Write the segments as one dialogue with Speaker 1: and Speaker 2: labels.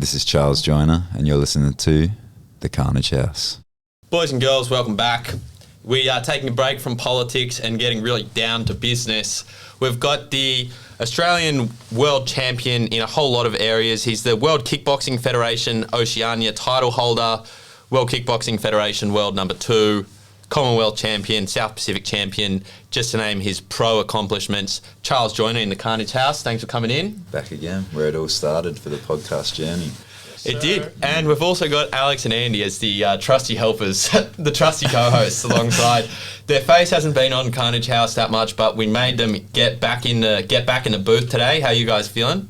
Speaker 1: This is Charles Joyner, and you're listening to The Carnage House.
Speaker 2: Boys and girls, welcome back. We are taking a break from politics and getting really down to business. We've got the Australian world champion in a whole lot of areas. He's the World Kickboxing Federation Oceania title holder, World Kickboxing Federation World number 2, CommonWealth champion, South Pacific champion, just to name his pro accomplishments. Charles Joyner in the Carnage House. Thanks for coming in.
Speaker 1: Back again, where it all started for the podcast journey.
Speaker 2: It did. And we've also got Alex and Andy as the trusty helpers, the trusty co-hosts alongside. Their face hasn't been on Carnage House that much, but we made them get back in the booth today. How are you guys feeling?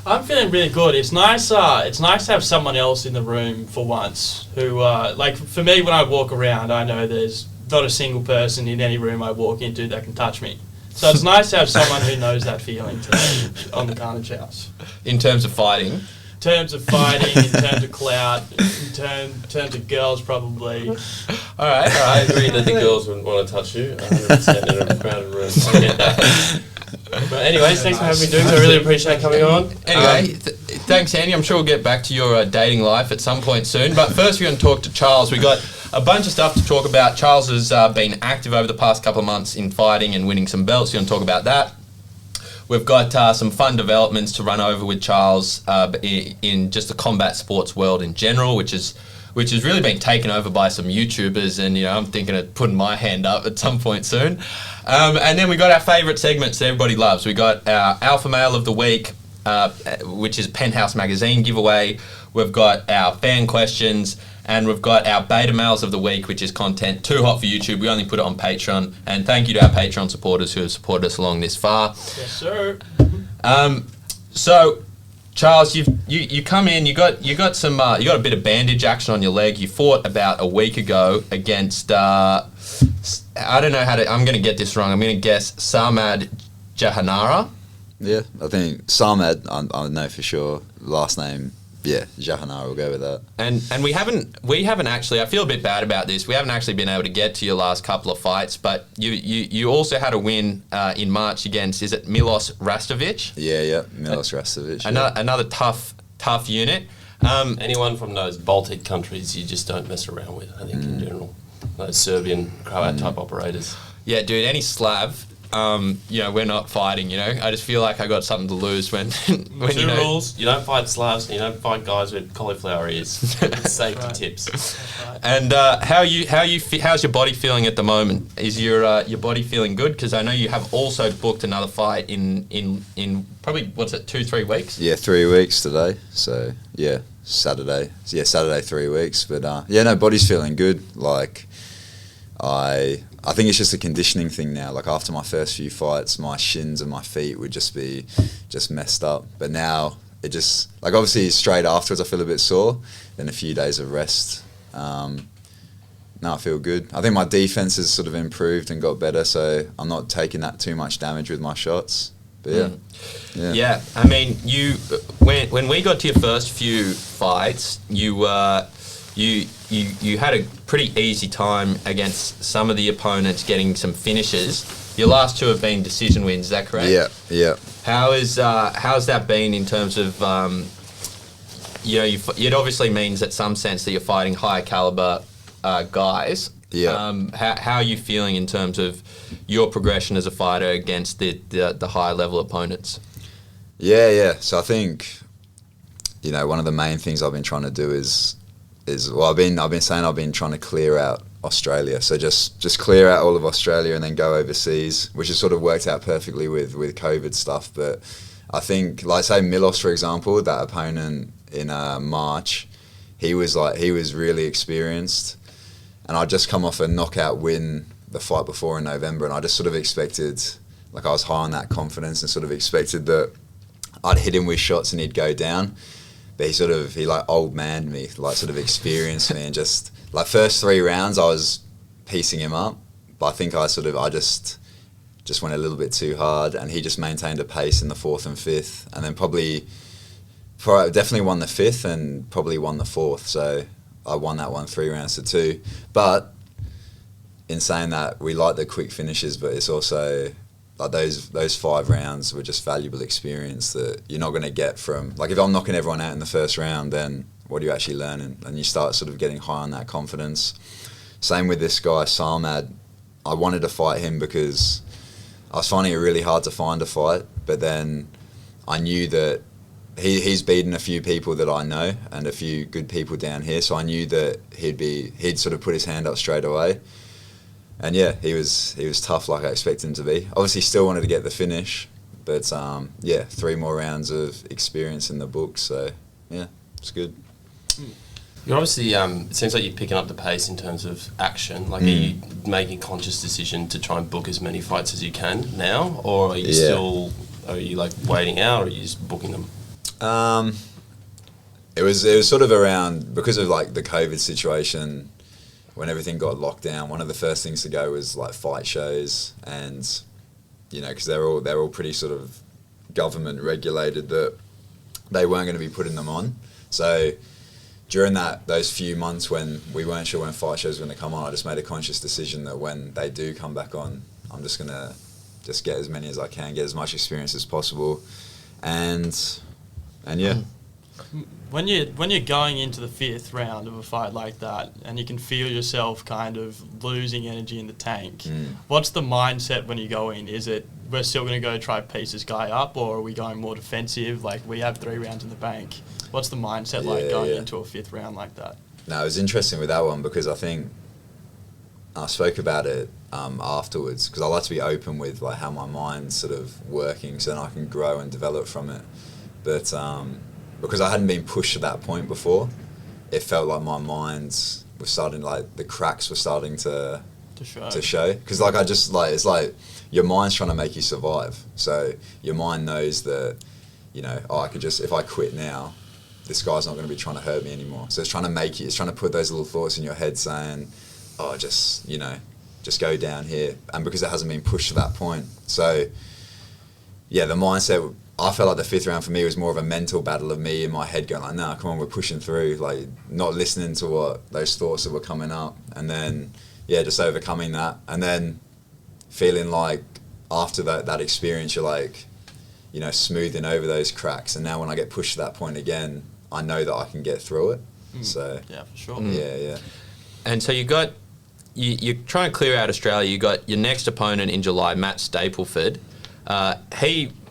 Speaker 3: I'm feeling really good. It's nice. It's nice to have someone else in the room for once. Who, like for me, when I walk around, I know there's not a single person in any room I walk into that can touch me. So it's nice to have someone who knows that feeling today on the Carnage House.
Speaker 2: In terms of fighting.
Speaker 3: In terms of clout, in terms of girls, probably.
Speaker 2: All right.
Speaker 4: I agree that the girls wouldn't want to touch you 100% in a crowded room. I get that. But anyways, thanks for having me doing it. I really appreciate coming on.
Speaker 2: Anyway, thanks, Andy. I'm sure we'll get back to your dating life at some point soon. But first, we're going to talk to Charles. We've got a bunch of stuff to talk about. Charles has been active over the past couple of months in fighting and winning some belts. We're going to talk about that. We've got some fun developments to run over with Charles in just the combat sports world in general, which has really been taken over by some YouTubers, and I'm thinking of putting my hand up at some point soon. And then we got our favourite segments that everybody loves. We got our Alpha Male of the Week, which is Penthouse Magazine giveaway. We've got our fan questions, and we've got our Beta Males of the Week, which is content too hot for YouTube. We only put it on Patreon, and thank you to our Patreon supporters who have supported us along this far.
Speaker 3: Yes, sir.
Speaker 2: So, Charles, you come in. You got a bit of bandage action on your leg. You fought about a week ago against I don't know how to. I'm going to get this wrong. I'm going to guess Samad Jahanara.
Speaker 1: Yeah, I think Samad. I know for sure. Last name. Yeah, Jahanara, we'll go with that.
Speaker 2: And we haven't actually, I feel a bit bad about this, we haven't actually been able to get to your last couple of fights, but you also had a win in March against, is it Milos Rastovic?
Speaker 1: Yeah, Milos Rastovic.
Speaker 2: Another tough unit.
Speaker 4: Anyone from those Baltic countries you just don't mess around with, I think, in general. Those Serbian, Croat type operators.
Speaker 2: Yeah, dude, any Slav, we're not fighting, I just feel like I got something to lose when
Speaker 4: Two rules: you don't fight Slavs, and you don't fight guys with cauliflower ears. Safety tips.
Speaker 3: Right.
Speaker 2: And how's your body feeling at the moment? Is your body feeling good? Because I know you have also booked another fight in probably 2-3 weeks.
Speaker 1: Yeah, 3 weeks today. So yeah, Saturday. 3 weeks. But body's feeling good. Like I think it's just a conditioning thing now. Like after my first few fights, my shins and my feet would just be messed up. But now it just, like obviously straight afterwards I feel a bit sore. Then a few days of rest. Now I feel good. I think my defense has sort of improved and got better, so I'm not taking that too much damage with my shots. But
Speaker 2: yeah. I mean, when we got to your first few fights, you had a pretty easy time against some of the opponents getting some finishes. Your last two have been decision wins, is that correct?
Speaker 1: Yeah.
Speaker 2: How's that been in terms of, it obviously means that some sense that you're fighting higher caliber guys.
Speaker 1: Yeah.
Speaker 2: How are you feeling in terms of your progression as a fighter against the higher level opponents?
Speaker 1: Yeah. So I think, one of the main things I've been trying to do is I've been saying I've been trying to clear out Australia. So just clear out all of Australia and then go overseas, which has sort of worked out perfectly with COVID stuff. But I think, like say Milos, for example, that opponent in March, he was really experienced, and I'd just come off a knockout win the fight before in November, and I just sort of expected, like I was high on that confidence and sort of expected that I'd hit him with shots and he'd go down. But he old manned me, like sort of experienced me, and just like first 3 rounds I was piecing him up, but I think I just went a little bit too hard, and he just maintained a pace in the 4th and 5th, and then definitely won the 5th and probably won the 4th. So I won that one 3 rounds to 2. But in saying that, we like the quick finishes, but it's also like those 5 rounds were just valuable experience that you're not going to get from, like, if I'm knocking everyone out in the first round, then what are you actually learning? And you start sort of getting high on that confidence. Same with this guy, Salmad. I wanted to fight him because I was finding it really hard to find a fight, but then I knew that he's beaten a few people that I know and a few good people down here, so I knew that he'd sort of put his hand up straight away. And yeah, he was tough like I expected him to be. Obviously still wanted to get the finish, but 3 more rounds of experience in the book, so yeah, it's good.
Speaker 4: You're obviously, it seems like you're picking up the pace in terms of action. Like, are you making a conscious decision to try and book as many fights as you can now? Or are you are you like waiting out, or are you just booking them?
Speaker 1: It was sort of around, because of like the COVID situation, when everything got locked down, one of the first things to go was like fight shows, and, you know, because they're all pretty sort of government regulated, that they weren't going to be putting them on. So during those few months when we weren't sure when fight shows were going to come on, I just made a conscious decision that when they do come back on, I'm just going to just get as many as I can, get as much experience as possible, and yeah.
Speaker 3: When you're going into the 5th round of a fight like that, and you can feel yourself kind of losing energy in the tank, what's the mindset when you go in? Is it, we're still going to go try piece this guy up, or are we going more defensive? Like, we have 3 rounds in the bank. What's the mindset like going into a 5th round like that?
Speaker 1: No, it was interesting with that one, because I think I spoke about it afterwards, because I like to be open with like how my mind's sort of working, so then I can grow and develop from it. But because I hadn't been pushed to that point before, it felt like my mind was starting, like the cracks were starting to show. Because like it's like your mind's trying to make you survive. So your mind knows that, you know, I could just, if I quit now, this guy's not going to be trying to hurt me anymore. So it's trying to put those little thoughts in your head saying, oh, just go down here. And because it hasn't been pushed to that point. So yeah, the mindset, I felt like the 5th round for me was more of a mental battle of me in my head going like, nah, come on, we're pushing through, like not listening to what those thoughts that were coming up, and then just overcoming that, and then feeling like after that experience, you're like, you know, smoothing over those cracks, and now when I get pushed to that point again, I know that I can get through it. So
Speaker 3: yeah, for sure.
Speaker 1: Yeah.
Speaker 2: And so you're trying to clear out Australia. You got your next opponent in July, Matt Stapleford.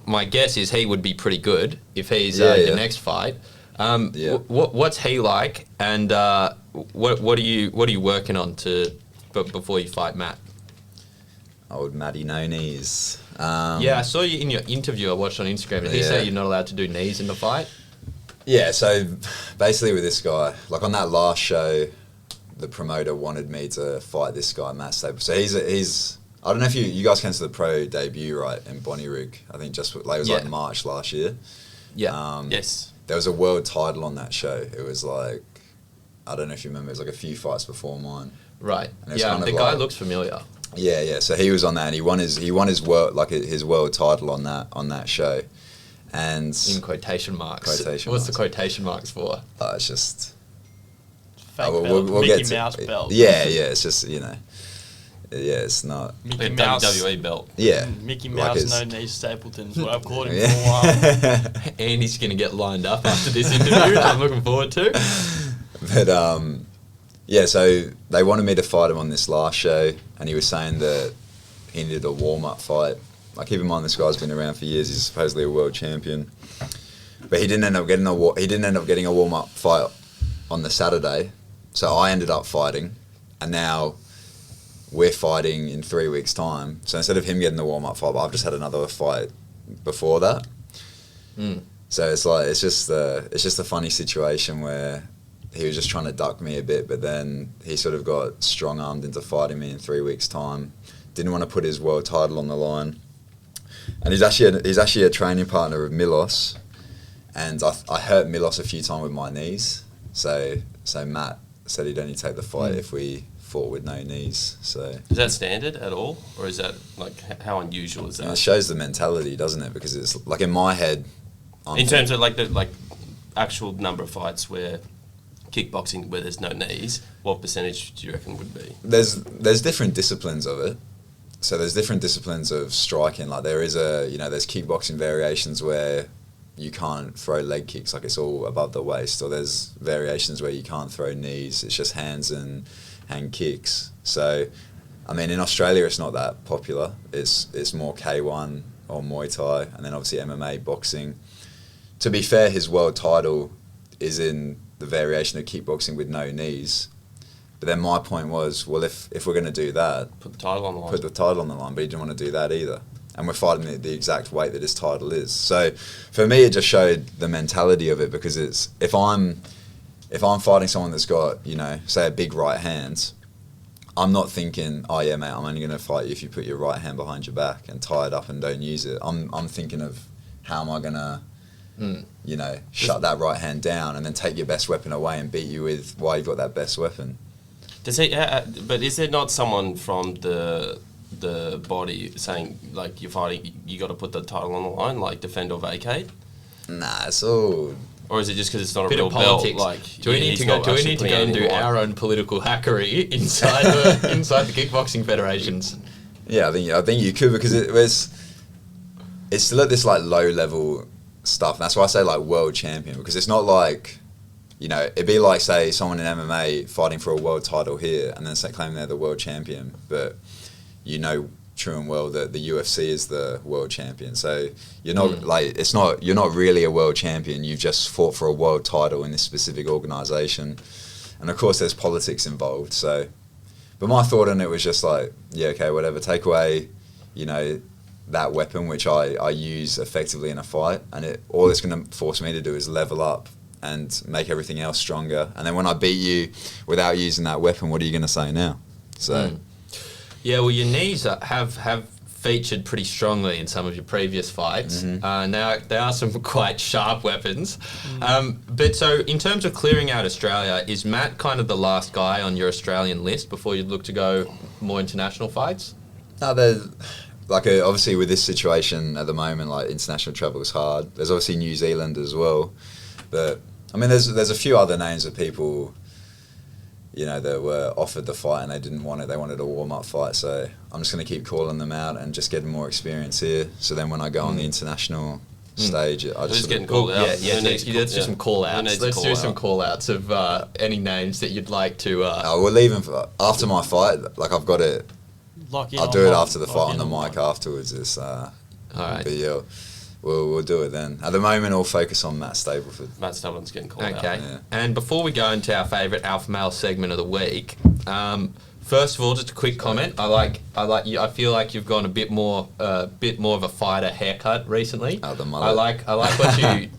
Speaker 2: My guess is he would be pretty good if he's your next fight. What's he like, and what are you working on before you fight Matt?
Speaker 1: Old Matty no knees.
Speaker 2: I saw you in your interview I watched on Instagram. Did he say you're not allowed to do knees in the fight?
Speaker 1: Yeah, so basically with this guy, like on that last show, the promoter wanted me to fight this guy, Matt Stapleford. So he's I don't know if you guys came to the pro debut, right, in Bonnyrigg. I think like March last year.
Speaker 2: Yeah.
Speaker 4: Yes.
Speaker 1: There was a world title on that show. It was like, I don't know if you remember, it was like a few fights before mine.
Speaker 2: Right. Yeah, the guy looks familiar.
Speaker 1: Yeah. So he was on that, and he won his world title on that show. And
Speaker 2: in quotation marks.
Speaker 1: What's
Speaker 2: the quotation marks for?
Speaker 1: It's just
Speaker 3: fake belt. We'll Mickey Mouse belt.
Speaker 1: Yeah. It's just, you know. Yeah, it's not.
Speaker 3: Mickey Mouse
Speaker 4: WWE belt.
Speaker 1: Yeah.
Speaker 3: Mickey Mouse, no knees, Stapleton's what I've called him for a while.
Speaker 2: And he's going to get lined up after this interview, which I'm looking forward to.
Speaker 1: But, so they wanted me to fight him on this last show, and he was saying that he needed a warm-up fight. Like, keep in mind, this guy's been around for years. He's supposedly a world champion. But he didn't end up getting a warm-up fight on the Saturday, so I ended up fighting, and now we're fighting in 3 weeks' time. So instead of him getting the warm-up fight, I've just had another fight before that. So it's like it's just a funny situation where he was just trying to duck me a bit, but then he sort of got strong-armed into fighting me in 3 weeks' time. Didn't want to put his world title on the line, and he's actually a training partner of Milos, and I hurt Milos a few times with my knees. So Matt said he'd only take the fight if we fought with no knees. So
Speaker 4: is that standard at all, or is that like how unusual is that?
Speaker 1: It shows the mentality, doesn't it? Because it's like in my head.
Speaker 4: In terms of like the actual number of fights where kickboxing where there's no knees, what percentage do you reckon would be?
Speaker 1: There's different disciplines of it. so there's different disciplines of striking. Like there's kickboxing variations where you can't throw leg kicks, like it's all above the waist, or there's variations where you can't throw knees, it's just hands and hand kicks. So, I mean, in Australia it's not that popular. It's more K1 or Muay Thai, and then obviously MMA, boxing. To be fair, his world title is in the variation of kickboxing with no knees. But then my point was, well, if we're going to do that,
Speaker 4: Put the title on the line.
Speaker 1: Put the title on the line, but he didn't want to do that either. And we're fighting the exact weight that his title is. So for me, it just showed the mentality of it, because it's if I'm fighting someone that's got, you know, say a big right hand, I'm not thinking, oh yeah, mate, I'm only going to fight you if you put your right hand behind your back and tie it up and don't use it. I'm thinking of how am I going to, you know, shut that right hand down and then take your best weapon away and beat you with why you've got that best weapon.
Speaker 4: Does he? But is there not someone from the body saying, like, you're fighting, you got to put the title on the line, like defend or vacate?
Speaker 1: Nah, it's all...
Speaker 4: Or is it just because it's not a
Speaker 2: Bit
Speaker 4: real
Speaker 2: of politics.
Speaker 4: belt? Like,
Speaker 2: Do we need to go and do our own political hackery inside the Kickboxing Federations?
Speaker 1: Yeah, I think you could, because it's still at this like low level stuff. And that's why I say like world champion, because it's not like, you know, it'd be like, say, someone in MMA fighting for a world title here and then claiming they're the world champion, but you know true and well that the UFC is the world champion. So you're not you're not really a world champion. You've just fought for a world title in this specific organisation, and of course there's politics involved. So, but my thought on it was just like, yeah, okay, whatever. Take away, you know, that weapon which I use effectively in a fight, and all it's going to force me to do is level up and make everything else stronger. And then when I beat you without using that weapon, what are you going to say now? So.
Speaker 2: Yeah, well, your knees have featured pretty strongly in some of your previous fights. Now they are some quite sharp weapons. But so in terms of clearing out Australia, is Matt kind of the last guy on your Australian list before you'd look to go more international fights?
Speaker 1: No, there's like obviously with this situation at the moment, like international travel is hard. There's obviously New Zealand as well, but I mean, there's a few other names of people, you know, that were offered the fight and they didn't want it. They wanted a warm-up fight. So I'm just going to keep calling them out and just getting more experience here. So then when I go on the international stage, I just
Speaker 4: getting called out.
Speaker 2: Yeah, let's do some call-outs. Let's do some call-outs of any names that you'd like to...
Speaker 1: we'll leave them after my fight. Like, I've got it. I'll do it after the fight on the mic afterwards. It's,
Speaker 2: all right.
Speaker 1: But yeah, we'll do it then. At the moment, I'll focus on Matt Stableford.
Speaker 4: Matt Stableton's getting called out.
Speaker 2: Okay.
Speaker 1: Yeah.
Speaker 2: And before we go into our favourite alpha male segment of the week, first of all, just a quick comment. I like you. I feel like you've gone a bit more of a fighter haircut recently.
Speaker 1: Oh, the mullet.
Speaker 2: I like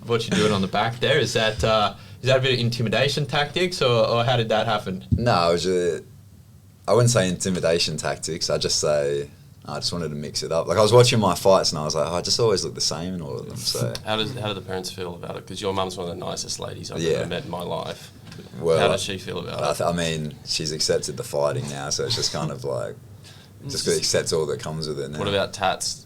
Speaker 2: what you're doing on the back there. Is that a bit of intimidation tactics, or how did that happen?
Speaker 1: No, it was I wouldn't say intimidation tactics. I just wanted to mix it up. Like, I was watching my fights and I was like, I just always look the same in all of them. So
Speaker 4: how do the parents feel about it? Because your mum's one of the nicest ladies I've ever met in my life.
Speaker 1: Well,
Speaker 4: how does she feel about it?
Speaker 1: I mean, she's accepted the fighting now, so it's just kind of like, just got to accept all that comes with it now.
Speaker 4: What about tats?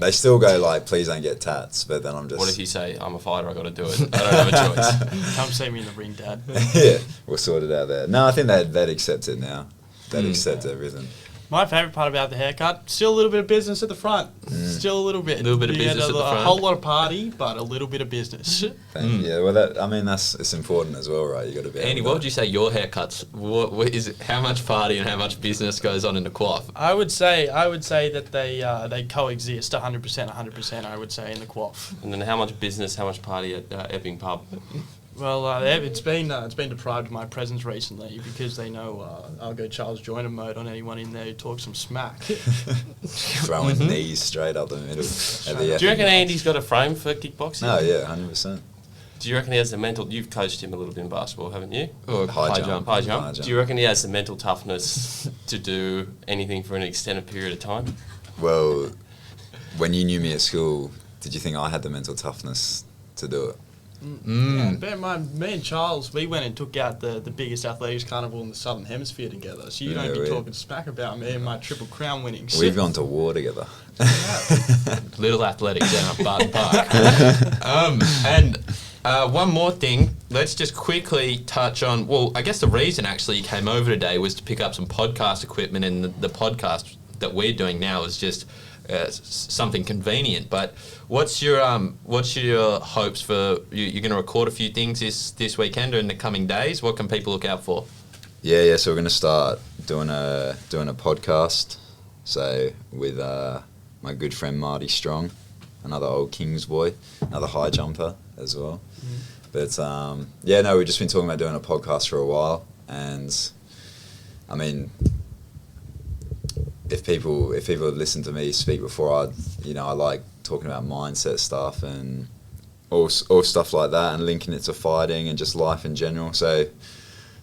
Speaker 1: They still go like, please don't get tats, but then I'm just...
Speaker 4: What if you say, I'm a fighter, I got to do it. I don't have a choice.
Speaker 3: Come see me in the ring, Dad.
Speaker 1: Yeah, we'll sort it out there. No, I think they'd accept it now. They'd accept everything.
Speaker 3: My favourite part about the haircut, still a little bit of business at the front. Still a little bit.
Speaker 2: A little bit of business at the front.
Speaker 3: A whole lot of party, but a little bit of business.
Speaker 1: Yeah, well, it's important as well, right? You got to be.
Speaker 2: Andy, what would you say your haircuts? What is it? How much party and how much business goes on in the coif?
Speaker 3: I would say that they coexist 100%. I would say in the coif.
Speaker 4: And then how much business, how much party at Epping Pub?
Speaker 3: Well, it's been deprived of my presence recently because they know I'll go Charles Joyner mode on anyone in there who talks some smack.
Speaker 1: Throwing knees straight up the middle.
Speaker 4: Do you reckon Andy's got a frame for kickboxing?
Speaker 1: No, yeah, 100%.
Speaker 4: Do you reckon he has the mental... You've coached him a little bit in basketball, haven't you?
Speaker 2: Or
Speaker 1: High jump.
Speaker 4: High jump. Do you reckon he has the mental toughness to do anything for an extended period of time?
Speaker 1: Well, when you knew me at school, did you think I had the mental toughness to do it?
Speaker 3: Yeah, bear in mind, me and Charles, we went and took out the biggest athletics carnival in the Southern Hemisphere together. So you don't be talking smack about me and my Triple Crown winnings.
Speaker 1: We've gone to war together.
Speaker 2: Little athletics down at Barton Park. One more thing, let's just quickly touch on, well, I guess the reason actually you came over today was to pick up some podcast equipment and the podcast that we're doing now is just something convenient. But what's your hopes for you're going to record a few things this weekend or in the coming days? What can people look out for?
Speaker 1: Yeah. So we're going to start doing a podcast. So with my good friend Marty Strong, another old Kings boy, another high jumper as well. But we've just been talking about doing a podcast for a while, and I mean, if people have listened to me speak before, I like talking about mindset stuff and all stuff like that, and linking it to fighting and just life in general. So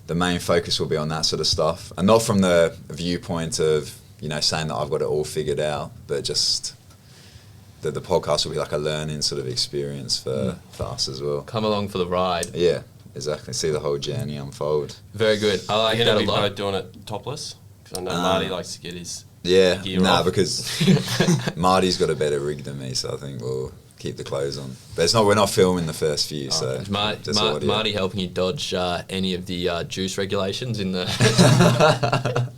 Speaker 1: the main focus will be on that sort of stuff, and not from the viewpoint of saying that I've got it all figured out, but just that the podcast will be like a learning sort of experience for us as well.
Speaker 2: Come along for the ride.
Speaker 1: Yeah, exactly. See the whole journey unfold.
Speaker 2: Very good. I like that a lot.
Speaker 4: Are you doing it topless? Because I know Marty likes to get his gear off.
Speaker 1: Because Marty's got a better rig than me, so I think we'll keep the clothes on. But we're not filming the first few, so
Speaker 2: Marty helping you dodge any of the juice regulations in the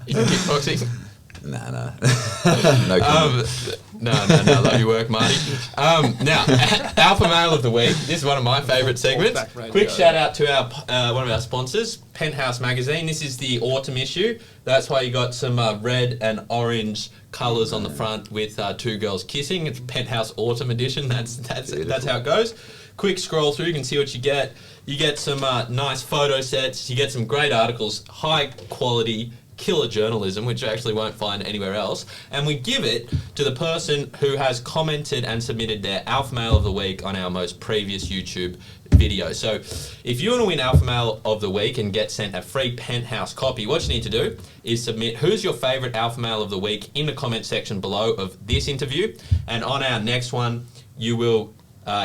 Speaker 2: in kickboxing.
Speaker 1: No.
Speaker 2: No. Love your work, Marty. Now, Alpha Male of the Week. This is one of my favourite segments. Quick shout out to our one of our sponsors, Penthouse Magazine. This is the autumn issue. That's why you got some red and orange colours on the front with two girls kissing. It's Penthouse Autumn Edition. That's how it goes. Quick scroll through. You can see what you get. You get some nice photo sets. You get some great articles, high quality, killer journalism, which you actually won't find anywhere else, and we give it to the person who has commented and submitted their Alpha Male of the Week on our most previous YouTube video. So if you want to win Alpha Male of the Week and get sent a free Penthouse copy, what you need to do is submit who's your favourite Alpha Male of the Week in the comment section below of this interview, and on our next one you will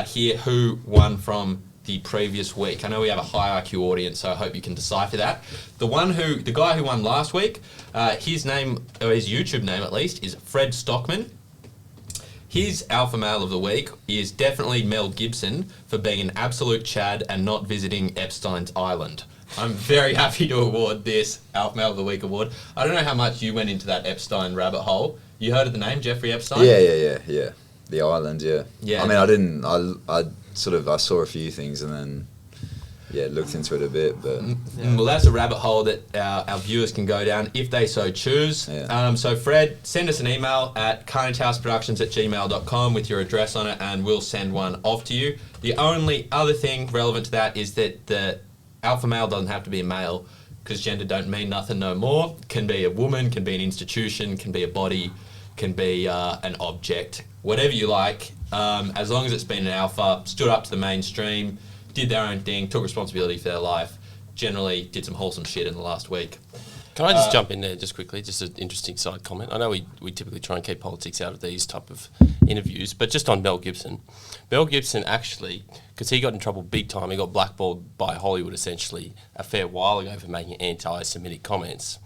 Speaker 2: hear who won from the previous week. I know we have a high IQ audience, so I hope you can decipher that. The guy who won last week, his name, or his YouTube name at least, is Fred Stockman. His Alpha Male of the Week is definitely Mel Gibson for being an absolute Chad and not visiting Epstein's Island. I'm very happy to award this Alpha Male of the Week award. I don't know how much you went into that Epstein rabbit hole. You heard of the name, Jeffrey Epstein?
Speaker 1: Yeah. The island, yeah.
Speaker 2: Yeah.
Speaker 1: I mean, I didn't. I saw a few things and then looked into it a bit, but
Speaker 2: well, that's a rabbit hole that our viewers can go down if they so choose. So Fred, send us an email at carnagehouseproductions@gmail.com with your address on it, and we'll send one off to you. The only other thing relevant to that is that the alpha male doesn't have to be a male, because gender don't mean nothing no more. Can be a woman, can be an institution, can be a body, can be an object, whatever you like. As long as it's been an alpha, stood up to the mainstream, did their own thing, took responsibility for their life, generally did some wholesome shit in the last week.
Speaker 4: Can I just jump in there just quickly? Just an interesting side comment. I know we typically try and keep politics out of these type of interviews, but just on Mel Gibson. Mel Gibson actually, because he got in trouble big time, he got blackballed by Hollywood essentially a fair while ago for making anti-Semitic comments.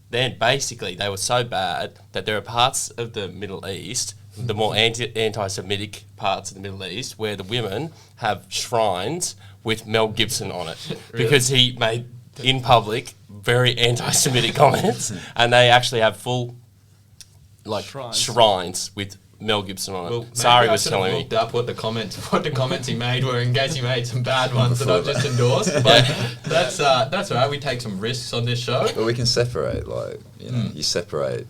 Speaker 4: Then basically they were so bad that there are parts of the Middle East, the more anti-Semitic parts of the Middle East, where the women have shrines with Mel Gibson on it. Really? Because he made, in public, very anti-Semitic comments, and they actually have full shrines with Mel Gibson on it.
Speaker 2: Well,
Speaker 4: Sari was telling me.
Speaker 2: Looked up what the comments he made were, in case he made some bad ones that I've just endorsed. But that's all right. We take some risks on this show.
Speaker 1: But we can separate, you separate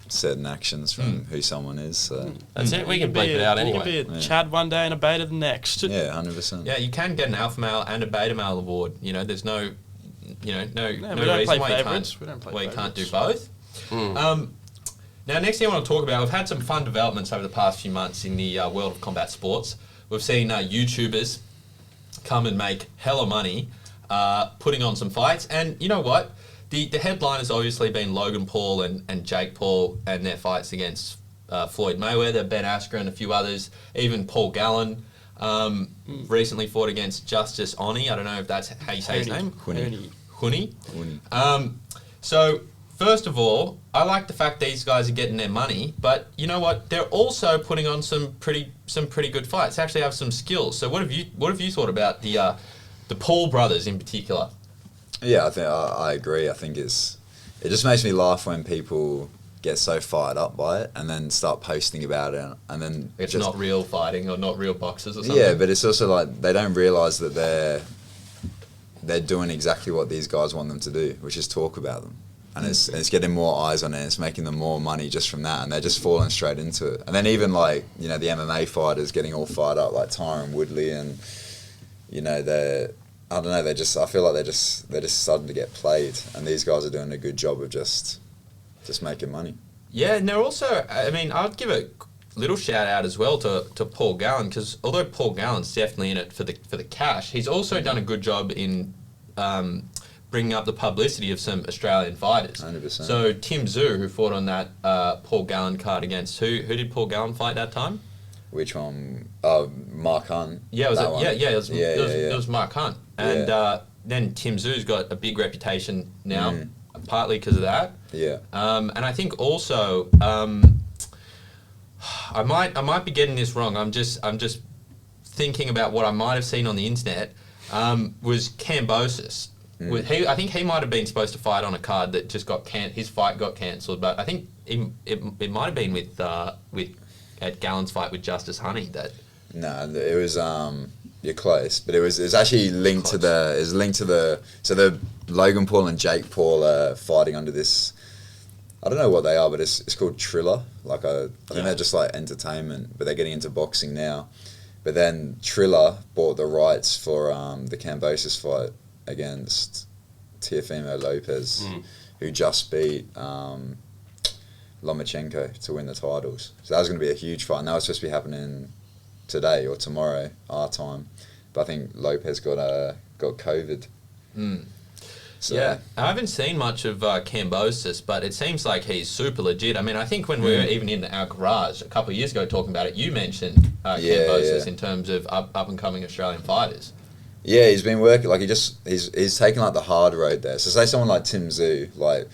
Speaker 1: certain actions from who someone is. So.
Speaker 4: That's it. We can bleep it out anyway.
Speaker 3: You can be a Chad one day and a beta the next.
Speaker 1: Yeah, 100%.
Speaker 2: Yeah, you can get an alpha male and a beta male award. There's no reason why you can't do both. Now, next thing I want to talk about, we've had some fun developments over the past few months in the world of combat sports. We've seen YouTubers come and make hella money putting on some fights. And you know what? The headline has obviously been Logan Paul and Jake Paul and their fights against Floyd Mayweather, Ben Askren, a few others, even Paul Gallen recently fought against Justice Oni. I don't know if that's how you say his name. Huni. So, first of all, I like the fact these guys are getting their money, but you know what? They're also putting on some pretty good fights. They actually have some skills. So, what have you thought about the Paul brothers in particular?
Speaker 1: Yeah, I think I agree. I think it just makes me laugh when people get so fired up by it and then start posting about it, and then
Speaker 2: It's not real fighting or not real boxers or something.
Speaker 1: Yeah, but it's also like they don't realise that they're doing exactly what these guys want them to do, which is talk about them. And it's getting more eyes on it, it's making them more money just from that, and they're just falling straight into it. And then even like, you know, the MMA fighters getting all fired up, like Tyron Woodley, and, you know, I don't know, I feel like they're just starting to get played, and these guys are doing a good job of just making money.
Speaker 2: Yeah, and they're also, I mean, I'd give a little shout out as well to Paul Gallen, because although Paul Gallen's definitely in it for the cash, he's also done a good job in bringing up the publicity of some Australian fighters.
Speaker 1: 100%.
Speaker 2: So Tim Tszyu, who fought on that Paul Gallen card against who did Paul Gallen fight that time?
Speaker 1: Which one? Mark Hunt.
Speaker 2: Yeah, it
Speaker 1: It
Speaker 2: was Mark Hunt. And then Tim Tszyu's got a big reputation now, partly because of that.
Speaker 1: Yeah.
Speaker 2: And I think also, I might be getting this wrong. I'm just thinking about what I might have seen on the internet. Was Kambosos. I think he might have been supposed to fight on a card that just his fight got cancelled. But I think it might have been with at Gallen's fight with Justice Honey that.
Speaker 1: No, it was you're close, but it was actually linked to the Logan Paul and Jake Paul are fighting under this. I don't know what they are, but it's called Triller. I think they're just like entertainment, but they're getting into boxing now. But then Triller bought the rights for the Kambosos fight against Teofimo Lopez, who just beat Lomachenko to win the titles. So that was going to be a huge fight, and that was supposed to be happening today or tomorrow, our time. But I think Lopez got COVID. So.
Speaker 2: Yeah, I haven't seen much of Kambosos, but it seems like he's super legit. I mean, I think when we were even in our garage a couple of years ago talking about it, you mentioned Kambosos in terms of up and coming Australian fighters.
Speaker 1: Yeah, he's been working, like he's taken like the hard road there. So say someone like Tim Tszyu, like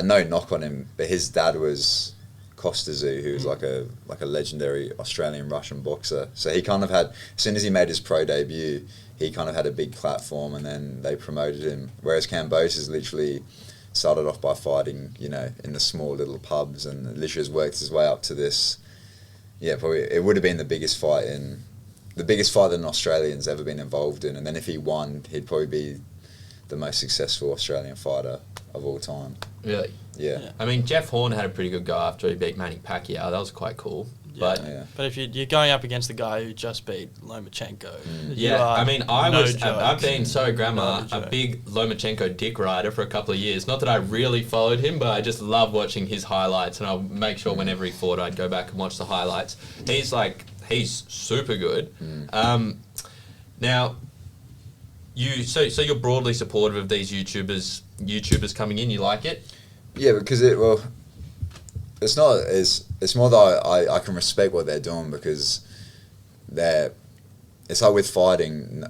Speaker 1: no knock on him, but his dad was Costa Tszyu, who was like a legendary Australian Russian boxer. So he kind of had, as soon as he made his pro debut, he kind of had a big platform, and then they promoted him. Whereas Kambosos literally started off by fighting, you know, in the small little pubs, and literally has worked his way up to this. Yeah, probably it would have been the biggest fight that an Australian's ever been involved in. And then if he won, he'd probably be the most successful Australian fighter of all time.
Speaker 2: Really?
Speaker 1: Yeah.
Speaker 2: I mean, Jeff Horn had a pretty good go after he beat Manny Pacquiao. That was quite cool.
Speaker 3: Yeah. But if you're going up against the guy who just beat Lomachenko,
Speaker 2: I mean, I've been so a big Lomachenko dick rider for a couple of years. Not that I really followed him, but I just love watching his highlights, and I'll make sure whenever he fought, I'd go back and watch the highlights. He's super good. Now, so you're broadly supportive of these YouTubers coming in. You like it?
Speaker 1: Yeah, because it's not it's more that I can respect what they're doing, because it's like with fighting,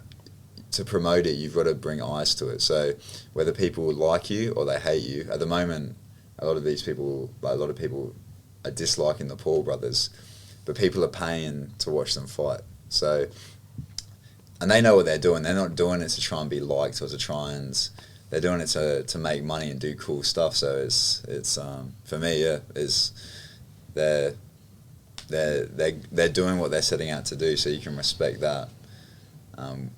Speaker 1: to promote it you've got to bring eyes to it. So whether people like you or they hate you, at the moment a lot of people are disliking the Paul brothers, but people are paying to watch them fight. So, and they know what they're doing. They're not doing it to try and be liked or to try and. They're doing it to make money and do cool stuff. So it's for me, they're doing what they're setting out to do. So you can respect that.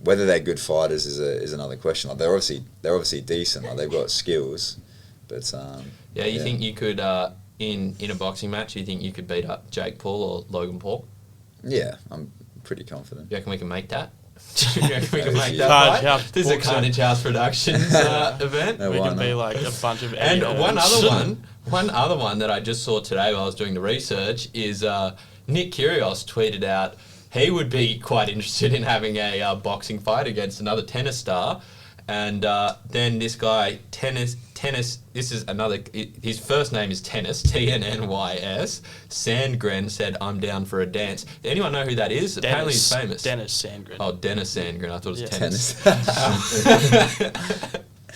Speaker 1: Whether they're good fighters is another question. Like they're obviously decent. Like they've got skills, but
Speaker 2: you think you could in a boxing match? You think you could beat up Jake Paul or Logan Paul?
Speaker 1: Yeah, I'm pretty confident.
Speaker 2: You reckon we can make that? We can make that fight? This is a Carnage House Productions event.
Speaker 1: No,
Speaker 3: we can be like a bunch of
Speaker 2: and one other one that I just saw today while I was doing the research is Nick Kyrgios tweeted out he would be quite interested in having a boxing fight against another tennis star, and then this guy tennis. This is another. His first name is Tennis, TNNYS. Sandgren said, "I'm down for a dance." Anyone know who that is? Apparently, he's famous.
Speaker 3: Dennis Sandgren.
Speaker 2: Oh, Dennis Sandgren. I thought it was
Speaker 1: tennis.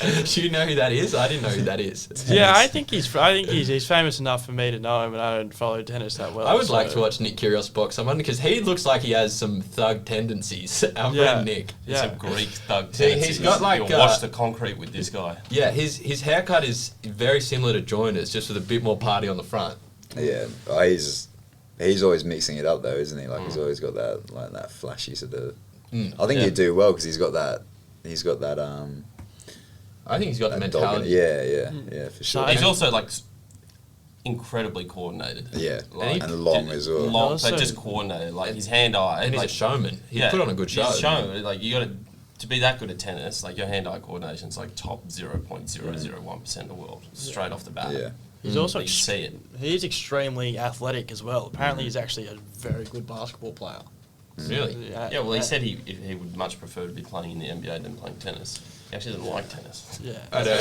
Speaker 2: Do you know who that is? I didn't know who that is.
Speaker 3: Yeah, I think he's famous enough for me to know him, and I don't follow tennis that well.
Speaker 2: I would like to watch Nick Kyrgios box someone because he looks like he has some thug tendencies. Our friend Nick.
Speaker 3: Yeah.
Speaker 4: Some Greek thug
Speaker 2: See,
Speaker 4: tendencies.
Speaker 2: he's got like
Speaker 4: You'll wash the concrete with this guy.
Speaker 2: Yeah, his haircut is very similar to Joyner's, just with a bit more party on the front.
Speaker 1: Yeah, he's always mixing it up though, isn't he? Like he's always got that flashy sort of. I think he'd do well because he's got that.
Speaker 2: I think he's got the mentality.
Speaker 1: Yeah, for sure.
Speaker 4: He's also like incredibly coordinated.
Speaker 1: Yeah,
Speaker 4: like,
Speaker 1: and long as well.
Speaker 4: Long, but just coordinated. Like his hand-eye.
Speaker 2: And
Speaker 4: like,
Speaker 2: he's a showman. He put on a good show.
Speaker 4: He's a showman. Like you got to be that good at tennis. Like your hand-eye coordination is like top 0.001% of the world straight off the bat.
Speaker 1: Yeah.
Speaker 3: He's also
Speaker 4: you see it.
Speaker 3: He's extremely athletic as well. Apparently, he's actually a very good basketball player.
Speaker 2: Really?
Speaker 4: Yeah. Well, he said he would much prefer to be playing in the NBA than playing tennis. He actually doesn't like tennis.
Speaker 3: Yeah.
Speaker 2: I know.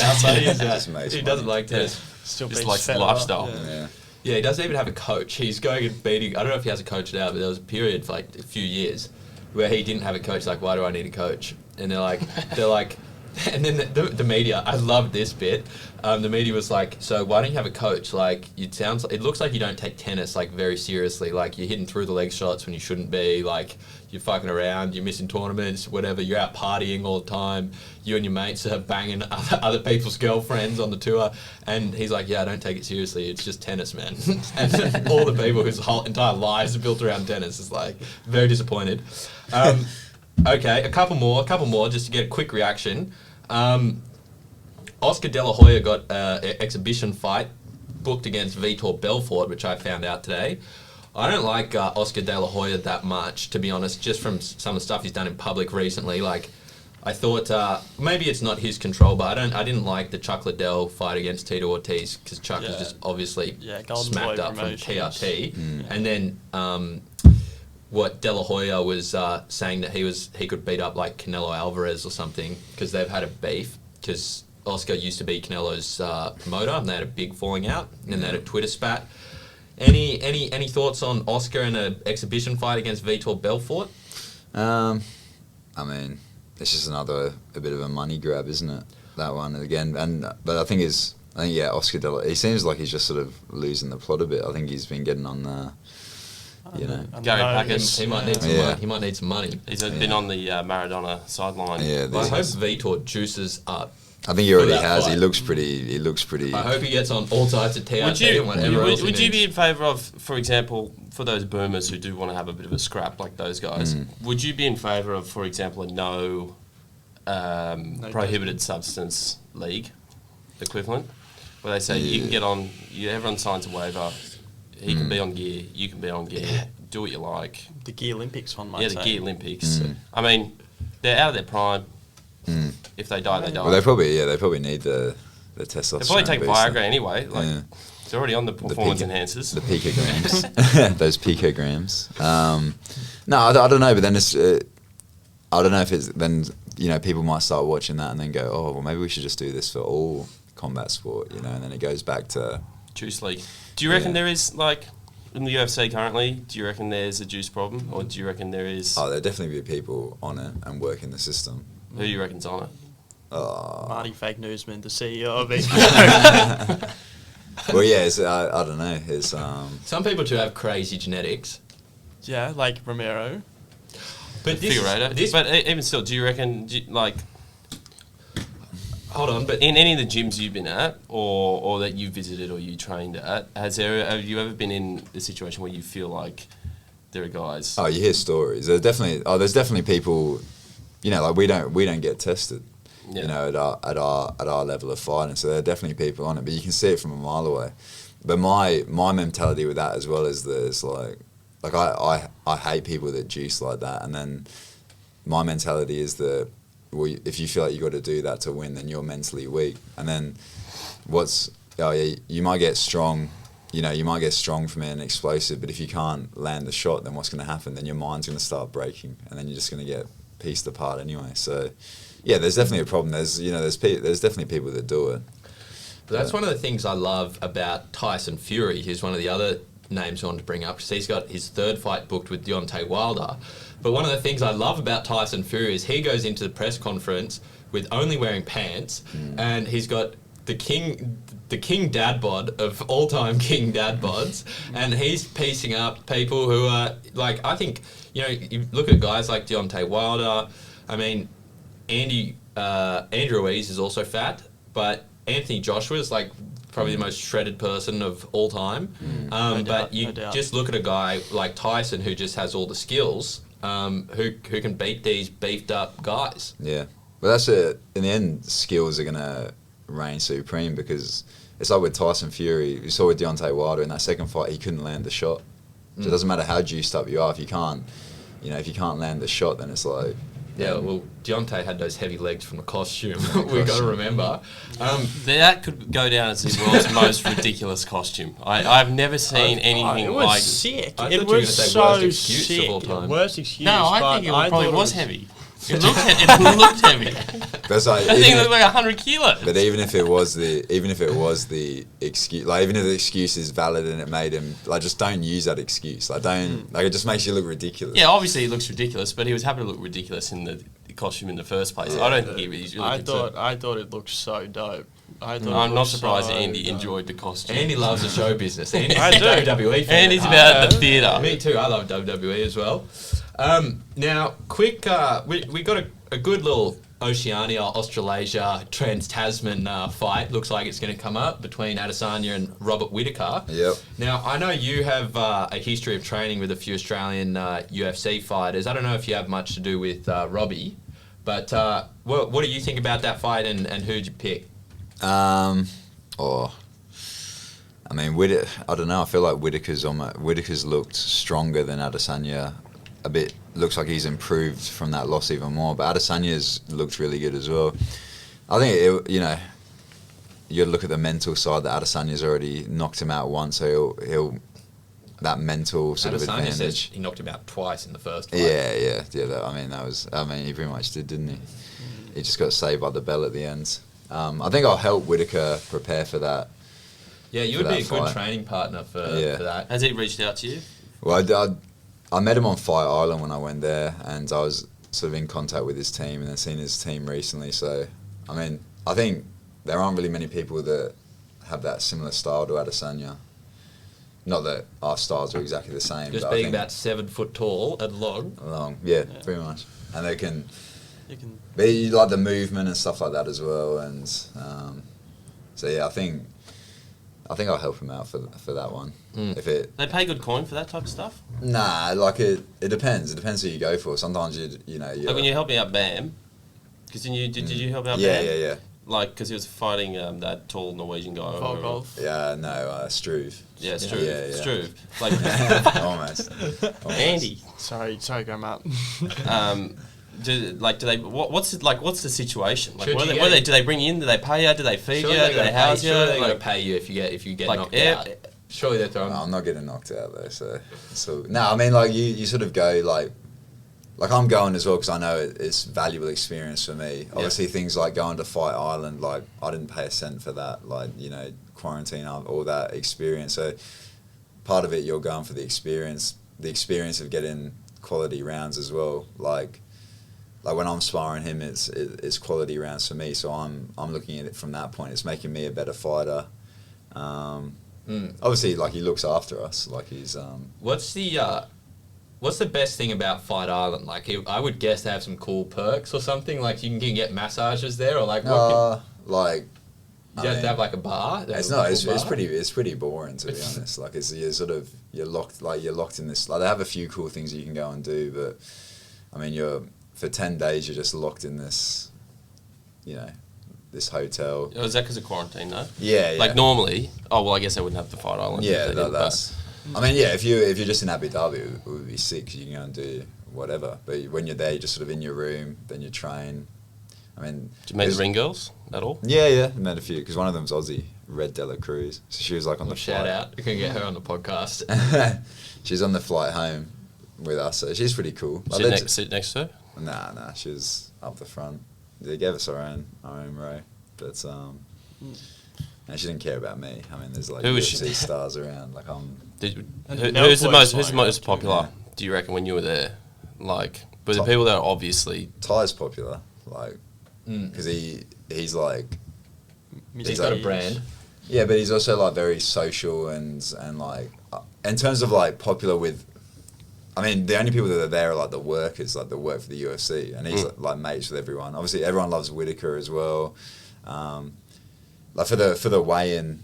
Speaker 2: He doesn't like tennis.
Speaker 3: Still
Speaker 4: Just
Speaker 3: beats
Speaker 4: likes the
Speaker 3: Federer.
Speaker 4: lifestyle.
Speaker 2: Yeah, he doesn't even have a coach. He's going and beating. I don't know if he has a coach now, but there was a period for like a few years where he didn't have a coach. Like, why do I need a coach? And they're like, and then the media. I loved this bit. The media was like, so why don't you have a coach? Like, it looks like you don't take tennis like very seriously. Like, you're hitting through the leg shots when you shouldn't be. Like, you're fucking around. You're missing tournaments, whatever. You're out partying all the time. You and your mates are banging other people's girlfriends on the tour. And he's like, yeah, I don't take it seriously. It's just tennis, man. And all the people whose whole entire lives are built around tennis is like very disappointed. Okay, a couple more, just to get a quick reaction. Oscar De La Hoya got an exhibition fight booked against Vitor Belfort, which I found out today. I don't like Oscar De La Hoya that much, to be honest, just from some of the stuff he's done in public recently. Like, I thought maybe it's not his control, but I didn't like the Chuck Liddell fight against Tito Ortiz because Chuck was just obviously smacked up from TRT, and then. What De La Hoya was saying that he could beat up like Canelo Alvarez or something because they've had a beef because Oscar used to be Canelo's promoter and they had a big falling out and they had a Twitter spat. Any thoughts on Oscar in an exhibition fight against Vitor Belfort?
Speaker 1: I mean, it's just a bit of a money grab, isn't it? That one again, but I think Oscar De La, he seems like he's just sort of losing the plot a bit. I think he's been getting on the. Gary
Speaker 4: Packers.
Speaker 2: He might need some money. He might need some money.
Speaker 4: He's been on the Maradona sideline.
Speaker 1: Yeah,
Speaker 2: I hope Vitor juices up.
Speaker 1: I think he already has.
Speaker 2: Fight.
Speaker 1: He looks pretty.
Speaker 2: I hope he gets on all sides of TRT and whatever else
Speaker 4: would you be in favour of, for example, for those boomers who do want to have a bit of a scrap like those guys, would you be in favour of, for example, a no prohibited substance league equivalent, where they say you can get on, everyone signs a waiver. He can be on gear, you can be on gear, do what you like.
Speaker 3: The Gear Olympics one, might
Speaker 4: Yeah,
Speaker 3: say.
Speaker 4: the Gear Olympics. I mean, they're out of their prime. If they die, they die.
Speaker 1: Well, they probably need the testosterone.
Speaker 4: They probably take
Speaker 1: booster.
Speaker 4: Viagra anyway. Like, it's already on the performance enhancers.
Speaker 1: The picograms. Those picograms. No, I don't know, but then it's... I don't know if it's... Then, people might start watching that and then go, oh, well, maybe we should just do this for all combat sport, and then it goes back to...
Speaker 4: Juice league. Do you reckon there is, like, in the UFC currently, do you reckon there's a juice problem? Or do you reckon there is...
Speaker 1: Oh, there'll definitely be people on it and working the system.
Speaker 4: Who do you reckon's on it?
Speaker 3: Marty Fake Newsman, the CEO of it.
Speaker 1: Well, yeah, I don't know. It's
Speaker 2: Some people do have crazy genetics.
Speaker 3: Yeah, like Romero.
Speaker 4: But but even still, do you reckon,
Speaker 2: hold on, but
Speaker 4: in any of the gyms you've been at, or that you visited or you trained at, have you ever been in a situation where you feel like there are guys?
Speaker 1: Oh, you hear stories. There's definitely people. Like we don't get tested. At our level of fighting, so there are definitely people on it, but you can see it from a mile away. But my mentality with that as well is there's like I hate people that juice like that, and then my mentality is that. Well, if you feel like you got to do that to win, then you're mentally weak. And then you might get strong, you might get strong from it and explosive, but if you can't land the shot, then what's going to happen? Then your mind's going to start breaking, and then you're just going to get pieced apart anyway. So, yeah, there's definitely a problem. There's definitely people that do it.
Speaker 2: But that's one of the things I love about Tyson Fury. He's one of the other names I wanted to bring up because he's got his third fight booked with Deontay Wilder. But one of the things I love about Tyson Fury is he goes into the press conference with only wearing pants, and he's got the king dad bod of all time king dad bods, and he's piecing up people who are like, I think, you know, you look at guys like Deontay Wilder. I mean, Andrew Ruiz is also fat, but Anthony Joshua is like probably the most shredded person of all time. But you just look at a guy like Tyson, who just has all the skills, who can beat these beefed up guys.
Speaker 1: Yeah. But that's it. In the end, skills are going to reign supreme, because it's like with Tyson Fury. You saw with Deontay Wilder in that second fight, he couldn't land the shot. So it doesn't matter how juiced up you are. If you can't land the shot, then it's like...
Speaker 2: Yeah, well, Deontay had those heavy legs from the costume. We've got to remember.
Speaker 4: That could go down as the world's most ridiculous costume. I've never seen anything
Speaker 3: it was
Speaker 4: like
Speaker 3: sick.
Speaker 2: I thought
Speaker 3: It
Speaker 2: you were
Speaker 3: was
Speaker 2: gonna say
Speaker 3: so
Speaker 2: worst excuse
Speaker 3: sick.
Speaker 2: of all time.
Speaker 3: Worst excuse.
Speaker 4: No, I
Speaker 3: but
Speaker 4: think it
Speaker 3: I
Speaker 4: probably
Speaker 3: thought
Speaker 4: was heavy. It looked heavy.
Speaker 1: That's like,
Speaker 4: That thing looked like 100 kilos.
Speaker 1: but even if it was the excuse, like even if the excuse is valid and it made him, like, just don't use that excuse. Like, don't, like, it just makes you look ridiculous.
Speaker 4: Yeah, obviously it looks ridiculous, but he was happy to look ridiculous in the costume in the first place.
Speaker 1: Yeah,
Speaker 4: I don't think he was really concerned.
Speaker 3: I thought it looked so dope.
Speaker 4: I'm not surprised Andy enjoyed the costume.
Speaker 2: Andy loves the show business. Andy's
Speaker 3: I
Speaker 2: a
Speaker 3: do.
Speaker 2: WWE fan.
Speaker 4: Andy's about the theatre.
Speaker 2: Me too. I love WWE as well. Now, quick, we got a good little Oceania, Australasia, Trans-Tasman fight. Looks like it's going to come up between Adesanya and Robert Whittaker.
Speaker 1: Yep.
Speaker 2: Now, I know you have a history of training with a few Australian UFC fighters. I don't know if you have much to do with Robbie, but what do you think about that fight, and who'd you pick?
Speaker 1: I mean, I don't know. I feel like Whittaker's looked stronger than Adesanya. A bit. Looks like he's improved from that loss even more. But Adesanya's looked really good as well. I think you got to look at the mental side. That Adesanya's already knocked him out once, so he'll that mental sort of
Speaker 2: Adesanya
Speaker 1: advantage.
Speaker 2: says he knocked him out twice in the first fight.
Speaker 1: Yeah. He pretty much did, didn't he? He just got saved by the bell at the end. I think I'll help Whittaker prepare for that.
Speaker 2: Yeah, you would be a good training partner for that.
Speaker 4: Has he reached out to you?
Speaker 1: Well, I met him on Fight Island when I went there, and I was sort of in contact with his team and then seen his team recently. So, I mean, I think there aren't really many people that have that similar style to Adesanya. Not that our styles are exactly the same.
Speaker 2: Just
Speaker 1: but
Speaker 2: being about 7 foot tall and long.
Speaker 1: Yeah, pretty much. And they can... But you like the movement and stuff like that as well, and so yeah, I think I'll help him out for that one. If
Speaker 4: They pay good coin for that type of stuff?
Speaker 1: Nah, like it depends. It depends who you go for. Sometimes you know.
Speaker 4: Like when you help me out Bam, because did you help out Bam?
Speaker 1: Yeah.
Speaker 4: Like, because he was fighting that tall Norwegian guy.
Speaker 3: Volkov.
Speaker 1: Yeah, no, Struve.
Speaker 4: Yeah, Struve.
Speaker 1: Yeah.
Speaker 4: Struve. Like,
Speaker 1: Almost.
Speaker 4: Andy.
Speaker 3: Sorry, go Matt.
Speaker 4: Do they? What's the situation? Like,
Speaker 2: Should
Speaker 4: do they bring you in? Do they pay you? Do they feed you? Do they house you?
Speaker 2: Surely they're going to
Speaker 4: Like,
Speaker 2: pay you if you get
Speaker 4: like
Speaker 2: knocked out. Surely they're throwing.
Speaker 1: No, I'm not getting knocked out though. So no, I mean, like you sort of go like I'm going as well because I know it's valuable experience for me. Obviously, things like going to Fight Island, like I didn't pay a cent for that. Like, you know, quarantine, all that experience. So part of it, you're going for the experience of getting quality rounds as well. Like when I'm sparring him, it's quality rounds for me. So I'm looking at it from that point. It's making me a better fighter. Obviously, like, he looks after us. Like, he's
Speaker 2: What's the best thing about Fight Island? Like, I would guess they have some cool perks or something. Like, you can get massages there, or like what?
Speaker 1: you have
Speaker 2: to have like a bar.
Speaker 1: It's pretty boring, to be honest. Like, you're locked in this. Like, they have a few cool things you can go and do, but I mean, for 10 days you're just locked in this, you know, this hotel.
Speaker 4: is that because of quarantine, though?
Speaker 1: Yeah.
Speaker 4: Like, normally, I guess they wouldn't have the Fight Island.
Speaker 1: Yeah, that's. I mean, yeah, if you're just in Abu Dhabi, it would be sick 'cause you can go and do whatever. But when you're there, you're just sort of in your room, then you train. I mean,
Speaker 4: Did you meet the ring girls at all?
Speaker 1: Yeah, I met a few because one of them's Aussie, Red Della Cruz. So she was like on the
Speaker 2: shout
Speaker 1: flight.
Speaker 2: out. You can get her on the podcast.
Speaker 1: She's on the flight home with us, so she's pretty cool.
Speaker 4: Sit next to her?
Speaker 1: Nah, she was up the front. They gave us our own row, but and she didn't care about me. I mean, there's like UFC stars around. Like
Speaker 4: who's the most popular? Do you reckon when you were there? Like, but the people that are obviously
Speaker 1: Ty's popular. Like, because he's like
Speaker 2: He's got a brand.
Speaker 1: yeah, but he's also like very social and like in terms of like popular with. I mean, the only people that are there are like the workers, like that work for the UFC, and he's like mates with everyone. Obviously, everyone loves Whitaker as well. Like for the weigh-in,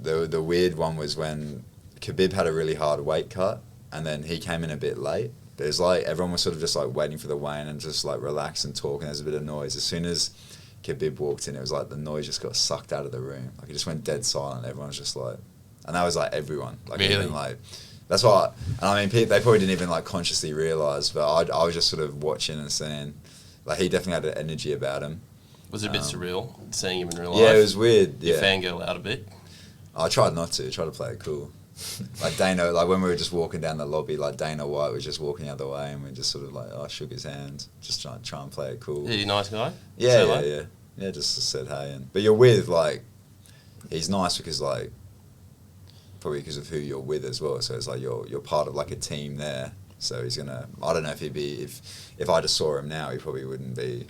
Speaker 1: the weird one was when Khabib had a really hard weight cut, and then he came in a bit late. There's like everyone was sort of just like waiting for the weigh-in and just like relax and talk, and there's a bit of noise. As soon as Khabib walked in, it was like the noise just got sucked out of the room. Like it just went dead silent. Everyone was just like, and that was like everyone. Like
Speaker 4: really?
Speaker 1: Even like. That's why, and I mean, they probably didn't even like consciously realise, but I was just sort of watching and saying, like, he definitely had an energy about him.
Speaker 4: Was it a bit surreal seeing him in real life?
Speaker 1: Yeah, it was weird.
Speaker 4: You
Speaker 1: Yeah,
Speaker 4: fangirl out a bit.
Speaker 1: I tried not to. I tried to play it cool. Like Dana, like when we were just walking down the lobby, like Dana White was just walking the other way, and we just sort of like, I shook his hand, just try and play it cool.
Speaker 4: Is he a nice guy?
Speaker 1: Yeah. Just said hey, but you're with like, he's nice because like. Probably because of who you're with as well, so it's like you're part of like a team there. So he's gonna. I don't know if he'd be if I just saw him now, he probably wouldn't be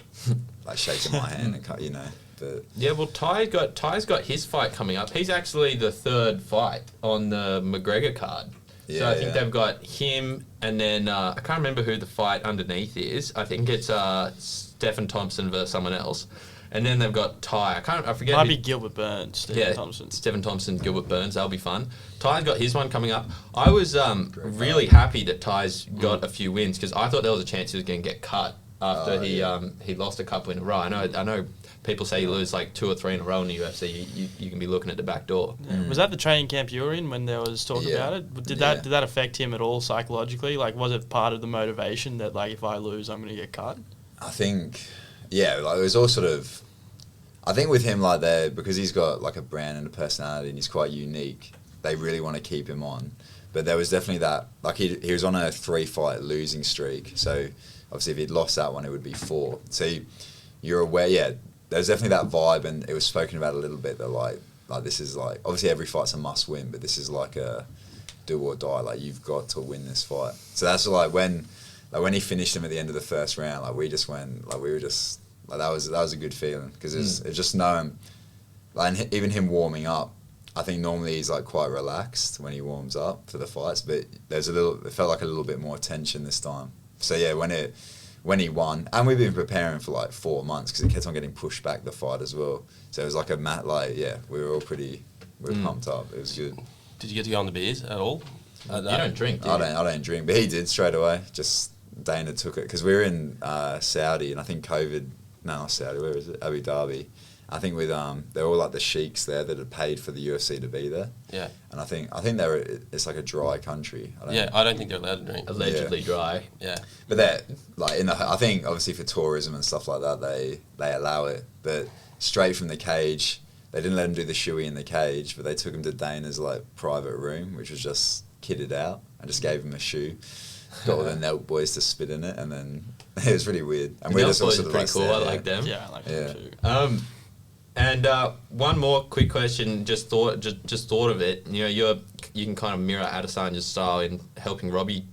Speaker 1: like shaking my hand and you know. But
Speaker 2: yeah, well, Ty's got his fight coming up. He's actually the third fight on the McGregor card.
Speaker 1: Yeah,
Speaker 2: so I think they've got him, and then I can't remember who the fight underneath is. I think it's Stephen Thompson versus someone else. And then they've got Ty. I forget.
Speaker 3: Might be Gilbert Burns, Stephen Thompson.
Speaker 2: Stephen Thompson, Gilbert Burns. That'll be fun. Ty's got his one coming up. I was really happy that Ty's got a few wins because I thought there was a chance he was going to get cut after he lost a couple in a row. I know people say you lose like 2 or 3 in a row in the UFC. You can be looking at the back door.
Speaker 3: Yeah. Was that the training camp you were in when there was talk about it? Did that affect him at all psychologically? Like, was it part of the motivation that like if I lose, I'm going to get cut?
Speaker 1: I think, yeah, like it was all sort of. I think with him, like because he's got like a brand and a personality, and he's quite unique. They really want to keep him on, but there was definitely that. Like he was on a 3-fight losing streak, so obviously if he'd lost that one, it would be 4. So you're aware, yeah. There's definitely that vibe, and it was spoken about a little bit that like this is like obviously every fight's a must win, but this is like a do or die. Like you've got to win this fight. So that's like when he finished him at the end of the first round, like we just went like we were just. Like that was a good feeling because it's just knowing, like and even him warming up. I think normally he's like quite relaxed when he warms up for the fights, but it felt like a little bit more tension this time. So yeah, when he won, and we've been preparing for like 4 months because it kept on getting pushed back the fight as well. So it was like we were all pumped up. It was good.
Speaker 4: Did you get to go on the beers at all?
Speaker 2: You don't drink, do you?
Speaker 1: I don't drink, but he did straight away. Just Dana took it because we were in Saudi, and I think COVID. No, not Saudi. Where is it? Abu Dhabi. I think with they're all like the sheiks there that had paid for the UFC to be there.
Speaker 4: Yeah.
Speaker 1: And I think it's like a dry country.
Speaker 4: I don't think they're allowed to drink.
Speaker 2: Allegedly dry.
Speaker 4: Yeah.
Speaker 1: But they're like I think obviously for tourism and stuff like that they allow it. But straight from the cage, they didn't let him do the shoey in the cage, but they took him to Dana's like private room, which was just kitted out, and just gave him a shoe. Got all the Nelk boys to spit in it, and then it was really weird. And we're just all sort of
Speaker 2: pretty cool. I like them.
Speaker 3: Yeah, I like them too.
Speaker 2: And one more quick question. Just thought of it. You know, you can kind of mirror Adesanya's style in helping Robbie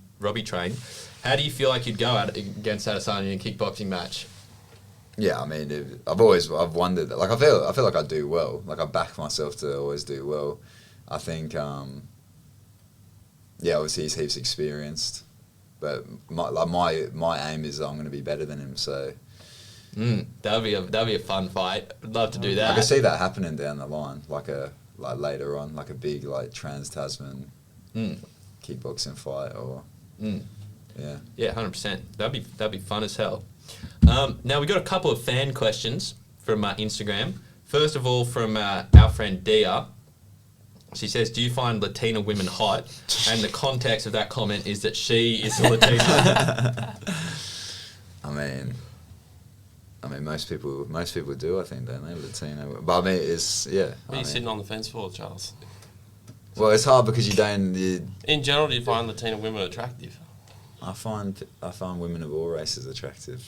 Speaker 2: train. How do you feel like you'd go against Adesanya in a kickboxing match?
Speaker 1: Yeah, I mean, I've wondered. Like, I feel like I do well. Like, I back myself to always do well. I think, obviously he's heaps experienced, but my aim is I'm going to be better than him. So,
Speaker 2: that'll be a fun fight. I'd love to do that.
Speaker 1: I can see that happening down the line, like later on, like a big like Trans-Tasman kickboxing fight or. Yeah. Yeah,
Speaker 2: 100%. That'd be fun as hell. Now we got a couple of fan questions from Instagram. First of all, from our friend Dia. She says, "Do you find Latina women hot?" And the context of that comment is that she is a Latina.
Speaker 1: I mean, most people do. I think, don't they, Latino? But I mean, it's yeah.
Speaker 4: What are you sitting on the fence for, Charles?
Speaker 1: Well, it's hard because you don't.
Speaker 4: In general, do you find Latina women attractive?
Speaker 1: I find women of all races attractive,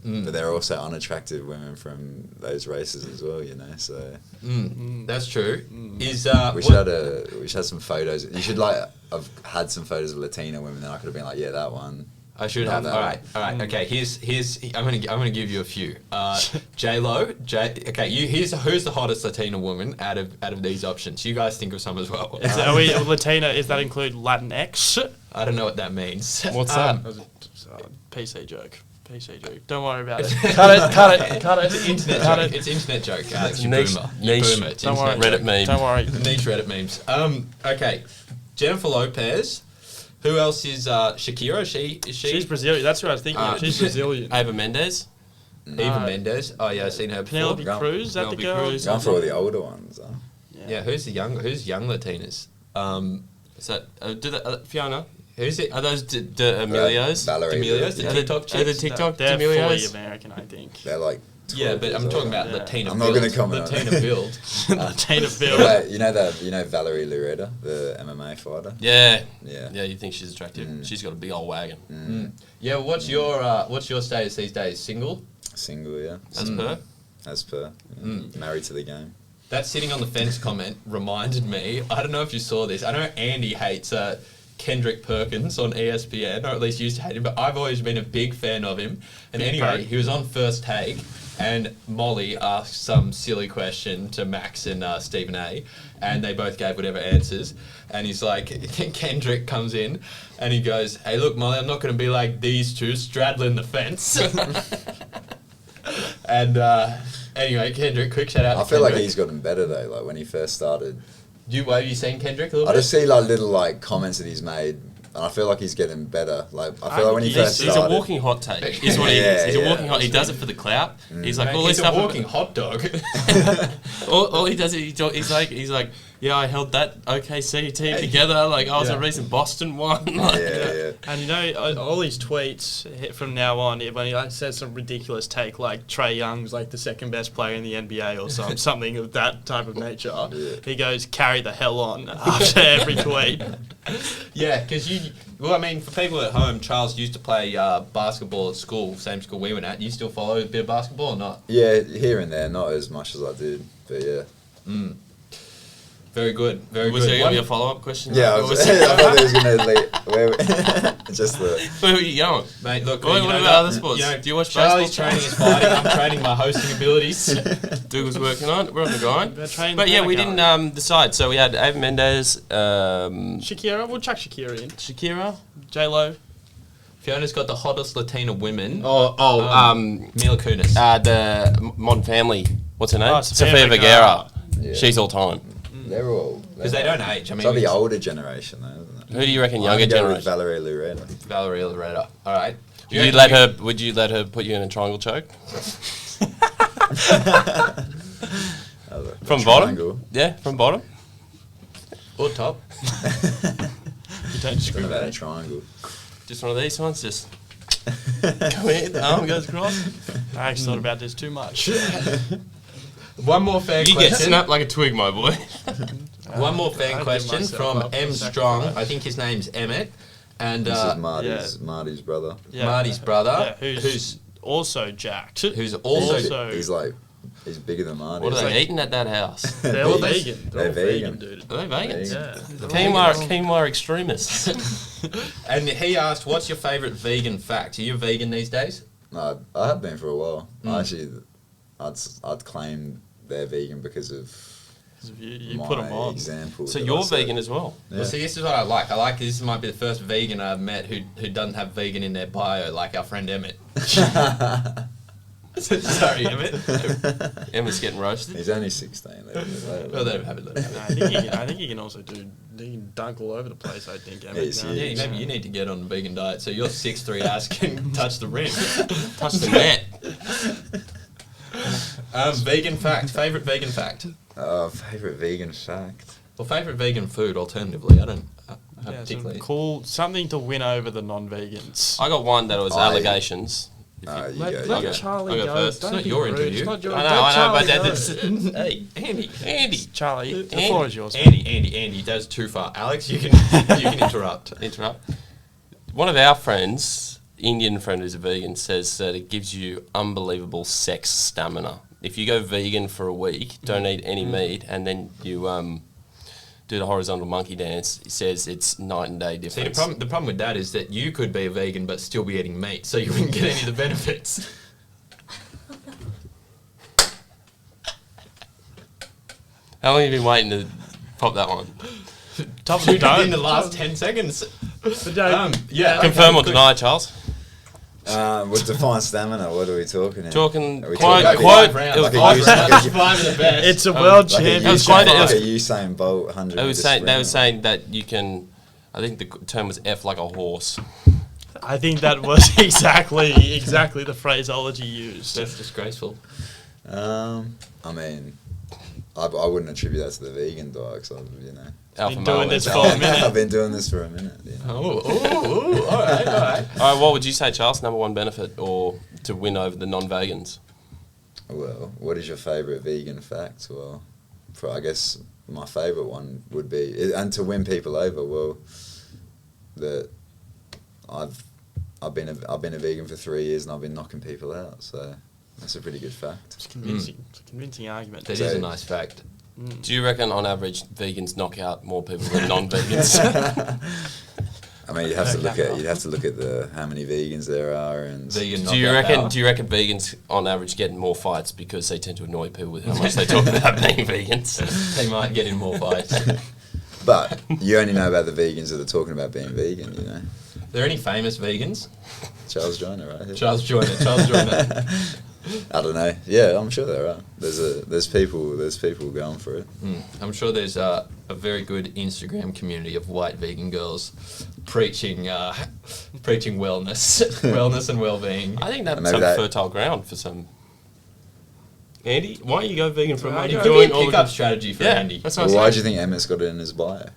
Speaker 1: but there are also unattractive women from those races as well. You know, so
Speaker 2: that's true.
Speaker 1: We should have some photos. You should have had some photos of Latina women. Then I could have been like, yeah, that one.
Speaker 2: I should
Speaker 1: No,
Speaker 2: have.
Speaker 1: no.
Speaker 2: All right. Okay. Here's. I'm gonna give you a few. J-Lo. Okay. Who's the hottest Latina woman out of these options? You guys think of some as well.
Speaker 3: Are we Latina? Does that include Latinx?
Speaker 2: I don't know what that means.
Speaker 4: What's that?
Speaker 3: PC joke. Don't worry about it. Cut it.
Speaker 2: It's an internet
Speaker 3: Cut
Speaker 2: joke.
Speaker 3: it.
Speaker 2: It's internet joke. Alex, you
Speaker 4: Niche-
Speaker 2: boomer.
Speaker 4: niche-
Speaker 2: You boomer. It's
Speaker 3: Don't worry.
Speaker 2: internet
Speaker 4: Reddit meme.
Speaker 3: Don't worry.
Speaker 2: joke. Niche Reddit memes. Okay. Jennifer Lopez. Who else is Shakira?
Speaker 3: She's Brazilian. That's what I was thinking. of. She's Brazilian.
Speaker 4: Ava Mendes.
Speaker 2: Eva Mendes. Oh yeah, I've seen her before.
Speaker 3: Penelope Cruz. Is that the
Speaker 2: Penelope
Speaker 3: girl?
Speaker 2: Cruz.
Speaker 1: Going for all the older ones. Huh?
Speaker 2: Yeah. Who's young Latinas?
Speaker 4: Is that Fiona?
Speaker 2: Who's it?
Speaker 4: Are those D'Amelios?
Speaker 1: Valerie.
Speaker 2: D'Amelios, the
Speaker 4: Are
Speaker 2: TikTok
Speaker 4: the
Speaker 2: chicks?
Speaker 4: TikTok
Speaker 3: They're fully
Speaker 4: D'Amelios?
Speaker 3: American, I think.
Speaker 1: They're like.
Speaker 2: Yeah, but I'm talking about
Speaker 3: Yeah.
Speaker 2: Latina.
Speaker 1: I'm not
Speaker 2: build.
Speaker 1: gonna comment on
Speaker 2: Latina
Speaker 1: it.
Speaker 2: build.
Speaker 3: Latina Bill.
Speaker 1: But you know Valerie Lureta, the MMA fighter.
Speaker 4: Yeah.
Speaker 1: Yeah.
Speaker 4: Yeah, you think she's attractive? She's got a big old wagon.
Speaker 2: Yeah. What's your status these days? Single.
Speaker 1: Single, yeah.
Speaker 4: As per.
Speaker 1: As per. Married to the game.
Speaker 2: That sitting on the fence comment reminded me. I don't know if you saw this. I know Andy hates Kendrick Perkins on ESPN, or at least used to hate him, but I've always been a big fan of him. And anyway, he was on First Take, and Molly asked some silly question to Max and Stephen A, and they both gave whatever answers. And he's like, Kendrick comes in, and he goes, "Hey, look, Molly, I'm not going to be like these two straddling the fence." And anyway, Kendrick, quick shout out to
Speaker 1: I feel like
Speaker 2: Kendrick.
Speaker 1: he's gotten better though. Like when he first started,
Speaker 2: Have you seen Kendrick a little
Speaker 1: I
Speaker 2: bit?
Speaker 1: just see like little like comments that he's made, and I feel like he's getting better. Like I feel like when he first
Speaker 4: He's a
Speaker 1: started,
Speaker 4: walking hot take, is what he
Speaker 1: Yeah,
Speaker 4: is. He's a
Speaker 1: yeah.
Speaker 4: walking hot. He does it for the clout. He's like all
Speaker 2: He's
Speaker 4: this
Speaker 2: a
Speaker 4: stuff.
Speaker 2: walking hot dog.
Speaker 4: All he does is he's like, yeah, I held that OKC team together. Like I was a recent Boston one. Like,
Speaker 1: yeah.
Speaker 3: And you know, all these tweets from now on, when he like, says some ridiculous take like Trae Young's like the second best player in the NBA or something of that type of nature, he goes, "Carry the hell on" after every tweet.
Speaker 2: Yeah, because well, I mean, for people at home, Charles used to play basketball at school, same school we went at. You still follow a bit of basketball or not?
Speaker 1: Yeah, here and there, not as much as I did, but yeah.
Speaker 2: Very good, very
Speaker 4: was
Speaker 2: good.
Speaker 4: there going to be a follow-up question?
Speaker 1: Yeah, I,
Speaker 4: Or
Speaker 1: was, I thought he was going to leave. Just the.
Speaker 4: Where were you going?
Speaker 2: Mate, look,
Speaker 4: What
Speaker 2: you know
Speaker 4: about
Speaker 2: that-
Speaker 4: other sports?
Speaker 2: You know,
Speaker 4: Do you watch
Speaker 2: Charlie's
Speaker 4: baseball?
Speaker 2: training his fighting. I'm training my hosting abilities.
Speaker 4: Dougal's working on. We're on the grind.
Speaker 3: They're trained
Speaker 4: But yeah, we
Speaker 3: Monaco.
Speaker 4: didn't decide. So we had Ava Mendes,
Speaker 3: Shakira, we'll chuck Shakira in.
Speaker 4: Shakira.
Speaker 3: J-Lo.
Speaker 2: Fiona's got the hottest Latina women.
Speaker 4: Mila
Speaker 2: Kunis.
Speaker 4: the Modern Family. What's her name?
Speaker 3: Oh,
Speaker 4: Sofia
Speaker 3: Sofia
Speaker 4: Vergara.
Speaker 1: Yeah.
Speaker 4: She's all time.
Speaker 1: They're all.
Speaker 2: Because they don't age. I mean,
Speaker 1: It's like the older generation, though, isn't it?
Speaker 4: Who do you reckon
Speaker 1: I'm
Speaker 4: younger
Speaker 1: gonna go with
Speaker 4: generation?
Speaker 1: Valerie Lureta.
Speaker 2: Valerie Loretta. All right.
Speaker 4: Would you let her put you in a triangle choke? From bottom?
Speaker 1: Triangle.
Speaker 4: Yeah, from bottom.
Speaker 2: Or top.
Speaker 3: You don't
Speaker 1: What about a
Speaker 3: discriminate.
Speaker 1: triangle?
Speaker 4: Just one of these ones, just come in, the arm goes across.
Speaker 3: I actually thought about this too much.
Speaker 2: One more fan
Speaker 4: You get
Speaker 2: question.
Speaker 4: snapped like a twig, my boy.
Speaker 2: One more fan
Speaker 3: I'd give
Speaker 2: question
Speaker 3: myself
Speaker 2: from
Speaker 3: up for
Speaker 2: M
Speaker 3: sacrifice.
Speaker 2: Strong. I think his name's Emmett. And
Speaker 1: This is Marty's brother.
Speaker 2: Marty's brother,
Speaker 3: who's also jacked.
Speaker 2: who's also
Speaker 1: He's bigger than Marty.
Speaker 4: What are
Speaker 1: He's
Speaker 4: they
Speaker 1: like-
Speaker 4: eating at that house?
Speaker 3: They're all
Speaker 1: Vegan.
Speaker 3: vegan.
Speaker 1: They're
Speaker 3: all
Speaker 1: vegan.
Speaker 3: dude.
Speaker 4: Are they vegans?
Speaker 3: Yeah.
Speaker 4: Quinoa extremists.
Speaker 2: And he asked, "What's your favourite vegan fact? Are you vegan these days?"
Speaker 1: No, I have been for a while. I'd claim they're vegan because of
Speaker 3: You
Speaker 1: my
Speaker 3: put them on.
Speaker 1: example.
Speaker 4: So
Speaker 1: that
Speaker 4: you're
Speaker 1: I set.
Speaker 4: vegan as well.
Speaker 1: Yeah.
Speaker 2: Well, see, this is what I like. I like this might be the first vegan I've met who doesn't have vegan in their bio, like our friend Emmett. Sorry, Emmett.
Speaker 4: Emma's getting roasted.
Speaker 1: He's only 16.
Speaker 2: Well, let him have it. Let him have it.
Speaker 3: I think he can also do. He can dunk all over the place. I think.
Speaker 1: He's
Speaker 3: now.
Speaker 1: huge.
Speaker 2: Yeah, maybe you need to get on the vegan diet so your 6'3" ass can touch the rim.
Speaker 4: Touch the net.
Speaker 2: Vegan fact. Favourite vegan fact.
Speaker 1: Favorite vegan fact.
Speaker 2: Well, favourite vegan food. Alternatively, I don't have
Speaker 3: Yeah,
Speaker 2: particularly.
Speaker 3: some cool something to win over the non-vegans.
Speaker 4: I got one that was
Speaker 1: I-
Speaker 4: allegations.
Speaker 1: You
Speaker 3: Let
Speaker 1: go.
Speaker 3: Charlie
Speaker 4: I'll go
Speaker 3: go.
Speaker 4: first.
Speaker 3: Don't
Speaker 2: It's not
Speaker 3: be
Speaker 2: your
Speaker 3: rude.
Speaker 2: interview.
Speaker 3: It's not your
Speaker 4: I know, but
Speaker 3: Charlie
Speaker 4: that's
Speaker 3: go.
Speaker 2: Hey, Andy.
Speaker 3: Charlie, the
Speaker 4: Andy.
Speaker 3: floor is yours.
Speaker 2: Andy, that's too far. Alex, you can interrupt.
Speaker 4: Interrupt. One of our friends, Indian friend who's a vegan, says that it gives you unbelievable sex stamina. If you go vegan for a week, don't eat any meat, and then you do the horizontal monkey dance, he says it's night and day difference.
Speaker 2: See, the problem with that is that you could be a vegan but still be eating meat, so you wouldn't get any of the benefits.
Speaker 4: How long have you been waiting to pop that one?
Speaker 3: Top of the dome.
Speaker 2: In the last 10 seconds.
Speaker 3: Yeah.
Speaker 4: Confirm or deny, Charles?
Speaker 1: With defined stamina, what are we talking here?
Speaker 4: Talking
Speaker 1: Are we
Speaker 4: quite,
Speaker 1: talking
Speaker 4: quite,
Speaker 1: like
Speaker 4: it was
Speaker 1: a
Speaker 4: quite,
Speaker 1: Usain-
Speaker 2: Five of the best.
Speaker 3: It's a world
Speaker 1: like a
Speaker 3: champion.
Speaker 4: It was quite-
Speaker 1: Usain-
Speaker 4: it was-
Speaker 1: like a Usain Bolt 100
Speaker 4: they were
Speaker 1: meter
Speaker 4: saying, they were
Speaker 1: sprint.
Speaker 4: saying that you can, I think the term was F like a horse.
Speaker 3: I think that was exactly the phraseology used.
Speaker 2: That's disgraceful.
Speaker 1: I mean, I wouldn't attribute that to the vegan diet, 'cause
Speaker 4: Alpha
Speaker 3: Been doing
Speaker 4: male
Speaker 3: this
Speaker 4: is-
Speaker 3: for a minute.
Speaker 1: I've been doing this for a minute. Yeah.
Speaker 2: Oh, all right.
Speaker 4: All right, what would you say, Charles? Number one benefit or to win over the non-vegans?
Speaker 1: Well, what is your favourite vegan fact? Well, I guess my favourite one would be, and to win people over, well, that I've been a vegan for 3 years and I've been knocking people out. So that's a pretty good fact.
Speaker 3: It's convincing. It's a convincing argument.
Speaker 2: That is a nice fact.
Speaker 4: Do you reckon on average vegans knock out more people than non-vegans?
Speaker 1: I mean, you'd have to look at the how many vegans there are, and
Speaker 2: Vegan
Speaker 4: Do you
Speaker 2: knockout
Speaker 4: reckon?
Speaker 2: power.
Speaker 4: Do you reckon vegans on average get in more fights because they tend to annoy people with how much they talk about being vegans?
Speaker 2: They might get in more fights.
Speaker 1: But you only know about the vegans that are talking about being vegan.
Speaker 2: Are there any famous vegans?
Speaker 1: Charles Joyner, right here.
Speaker 2: Charles Joyner.
Speaker 1: I don't know. Yeah, I'm sure there are. There's people going for it.
Speaker 2: I'm sure there's a very good Instagram community of white vegan girls preaching wellness and well-being.
Speaker 4: I think that's
Speaker 1: Maybe
Speaker 4: some
Speaker 1: that-
Speaker 4: fertile ground for some. Andy, why don't you go vegan for a month?
Speaker 2: Could
Speaker 4: You're
Speaker 2: be a
Speaker 4: doing all
Speaker 2: pick-up
Speaker 4: the
Speaker 2: strategy for
Speaker 4: yeah,
Speaker 2: Andy.
Speaker 4: that's what
Speaker 1: Well,
Speaker 4: I'm
Speaker 1: why do
Speaker 4: saying.
Speaker 1: you think Emmett's got it in his bio?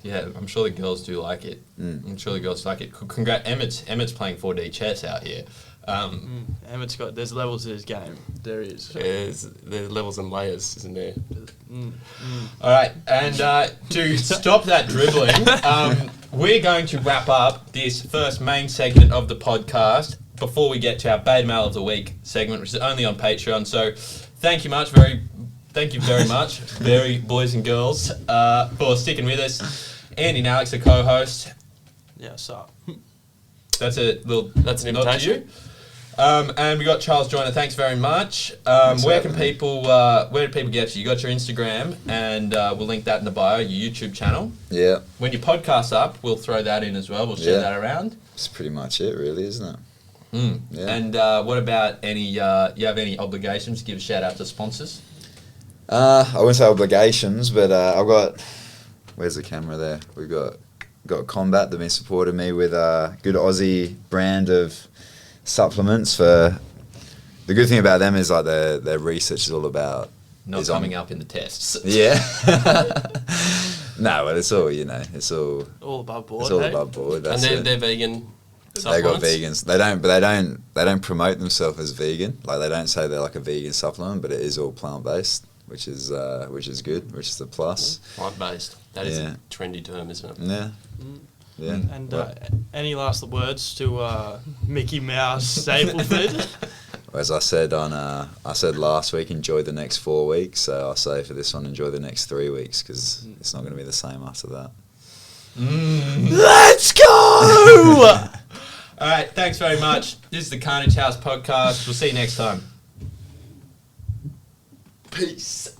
Speaker 2: Yeah, I'm sure the girls do like it. I'm sure the girls like it. Congrats, Emmett's playing 4D chess out here.
Speaker 3: Emmett's got. There's levels to his game. There is.
Speaker 4: There's levels and layers, isn't there?
Speaker 2: All right, and to stop that dribbling, we're going to wrap up this first main segment of the podcast before we get to our Beta Mail of the Week segment, which is only on Patreon. So thank you very much, very boys and girls, for sticking with us. Andy and Alex, the co-host.
Speaker 3: Yeah. So.
Speaker 2: That's an
Speaker 4: That's an
Speaker 2: nod to
Speaker 4: invitation.
Speaker 2: you. And we got Charles Joyner. Thanks very much. Where do people get to you? You got your Instagram, and we'll link that in the bio. Your YouTube channel.
Speaker 1: Yeah,
Speaker 2: When your podcast's up, we'll throw that in as well. We'll share
Speaker 1: Yeah.
Speaker 2: that around.
Speaker 1: it's pretty much it, really, isn't it? Yeah.
Speaker 2: And what about any? You have any obligations? Give a shout out to sponsors.
Speaker 1: I wouldn't say obligations, but I've got. Where's the camera there? We've got Combat. They've been supporting me with a good Aussie brand of supplements. For the good thing about them is like their research is all about
Speaker 2: Not coming up in the tests.
Speaker 1: Yeah. No, well, it's all it's all
Speaker 3: All above board.
Speaker 1: it's all
Speaker 3: hey?
Speaker 1: above board.
Speaker 4: And
Speaker 1: That's
Speaker 4: they're
Speaker 1: it.
Speaker 4: vegan.
Speaker 1: They got
Speaker 4: supplements.
Speaker 1: vegans. They don't promote themselves as vegan. Like they don't say they're like a vegan supplement, but it is all plant based, which is good, which is a plus.
Speaker 4: Plant-based. That is
Speaker 1: Yeah.
Speaker 4: a trendy term, isn't it?
Speaker 1: Yeah. Yeah.
Speaker 3: And
Speaker 1: Well,
Speaker 3: any last words to Mickey Mouse Stapleford?
Speaker 1: as I said last week, enjoy the next 4 weeks. So I say for this one, enjoy the next 3 weeks because it's not going to be the same after that.
Speaker 3: Let's go!
Speaker 2: All right. Thanks very much. This is the Carnage House podcast. We'll see you next time. Peace.